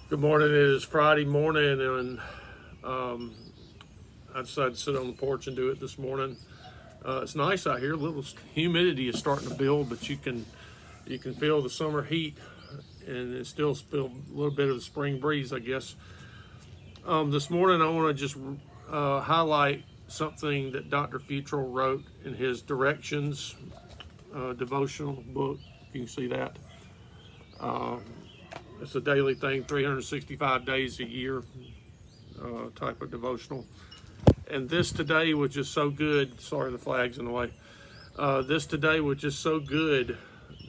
Good morning. It is Friday morning, and I decided to sit on the porch and do it this morning. It's nice out here. A little humidity is starting to build, but you can feel the summer heat, and it still feel a little bit of the spring breeze, I guess. This morning, I want to just highlight something that Dr. Futrell wrote in his Directions devotional book. You can see that. It's a daily thing, 365 days a year type of devotional. And this today was just so good. Sorry, the flag's in the way. This today was just so good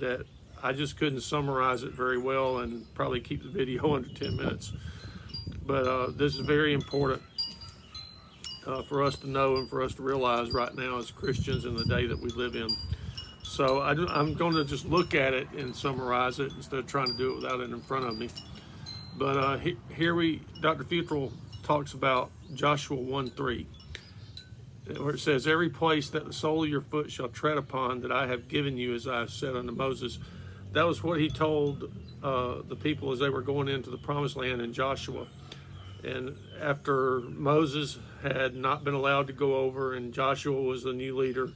that I just couldn't summarize it very well and probably keep the video under 10 minutes. But this is very important for us to know and for us to realize right now as Christians in the day that we live in. So I'm going to just look at it and summarize it instead of trying to do it without it in front of me. But Dr. Futrell talks about Joshua 1:3, where it says, "Every place that the sole of your foot shall tread upon that I have given you, as I have said unto Moses." That was what he told the people as they were going into the promised land in Joshua. And after Moses had not been allowed to go over and Joshua was the new leader,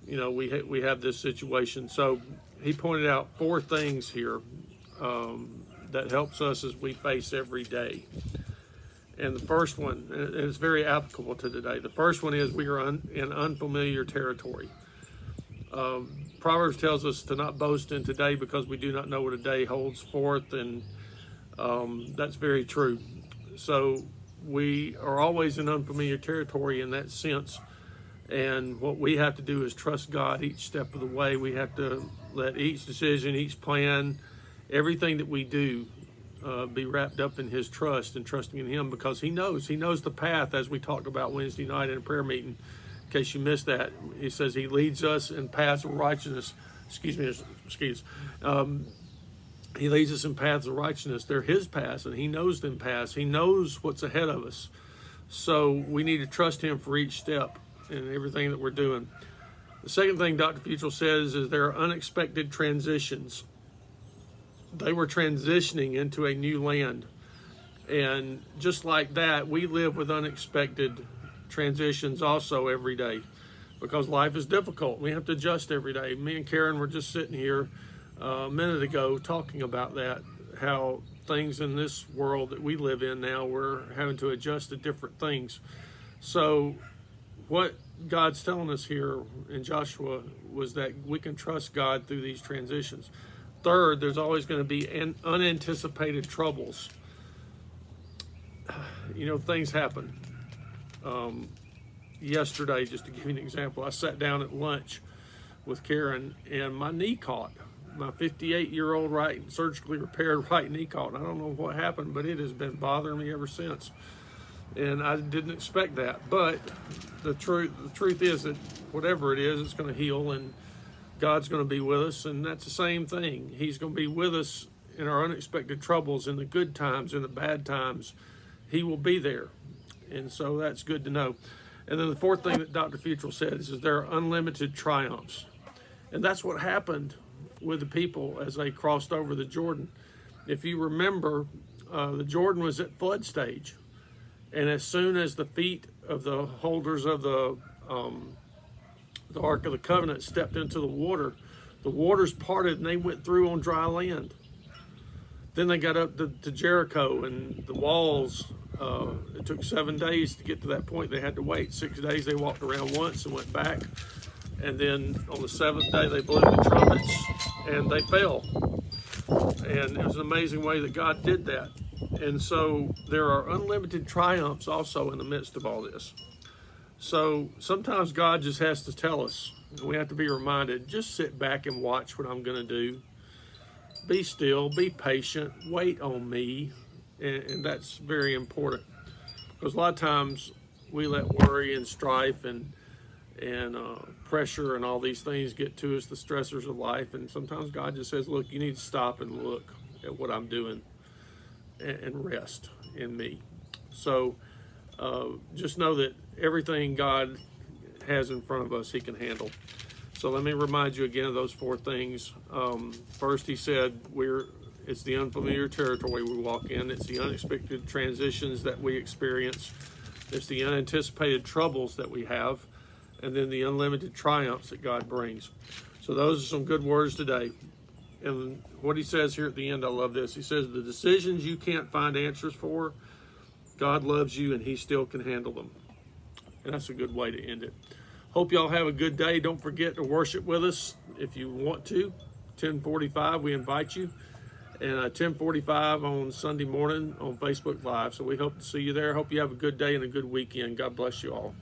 you know, we have this situation. So he pointed out four things here that helps us as we face every day. And the first one, and it's very applicable to today. The first one is we are in unfamiliar territory. Proverbs tells us to not boast in today because we do not know what a day holds forth, and that's very true. So we are always in unfamiliar territory in that sense. And what we have to do is trust God each step of the way. We have to let each decision, each plan, everything that we do be wrapped up in His trust and trusting in Him, because He knows the path, as we talked about Wednesday night in a prayer meeting. In case you missed that, He says He leads us in paths of righteousness. He leads us in paths of righteousness. They're His paths, and He knows them paths. He knows what's ahead of us. So we need to trust Him for each step in everything that we're doing. The second thing Dr. Futrell says is there are unexpected transitions. They were transitioning into a new land. And just like that, we live with unexpected transitions also every day, because life is difficult. We have to adjust every day. Me and Karen were just sitting here a minute ago talking about that, how things in this world that we live in now, we're having to adjust to different things. So what God's telling us here in Joshua was that we can trust God through these transitions. Third, there's always going to be unanticipated troubles. You know, things happen. Yesterday, just to give you an example, I sat down at lunch with Karen and my knee caught. My 58-year-old surgically repaired right knee caught. I don't know what happened, but it has been bothering me ever since. And I didn't expect that. But the truth is that whatever it is, it's going to heal, and God's going to be with us. And that's the same thing. He's going to be with us in our unexpected troubles, in the good times, in the bad times. He will be there. And so that's good to know. And then the fourth thing that Dr. Futrell said is there are unlimited triumphs. And that's what happened with the people as they crossed over the Jordan. If you remember, the Jordan was at flood stage. And as soon as the feet of the holders of the Ark of the Covenant stepped into the waters parted and they went through on dry land. Then they got up to Jericho, and the walls, it took 7 days to get to that point. They had to wait 6 days. They walked around once and went back. And then on the seventh day, they blew the trumpets and they fell. And it was an amazing way that God did that. And so there are unlimited triumphs also in the midst of all this. So sometimes God just has to tell us, and we have to be reminded, just sit back and watch what I'm going to do. Be still, be patient, wait on me. And that's very important, because a lot of times we let worry and strife and pressure and all these things get to us, the stressors of life. And sometimes God just says, look, you need to stop and look at what I'm doing and rest in me. So just know that everything God has in front of us, He can handle. So let me remind you again of those four things. First, He said we're It's the unfamiliar territory we walk in. It's the unexpected transitions that we experience. It's the unanticipated troubles that we have, and then the unlimited triumphs that God brings. So those are some good words today. And what he says here at the end, I love this. He says, the decisions you can't find answers for, God loves you and he still can handle them. And that's a good way to end it. Hope y'all have a good day. Don't forget to worship with us if you want to. 10:45, we invite you. And 10:45 on Sunday morning on Facebook Live. So we hope to see you there. Hope you have a good day and a good weekend. God bless you all.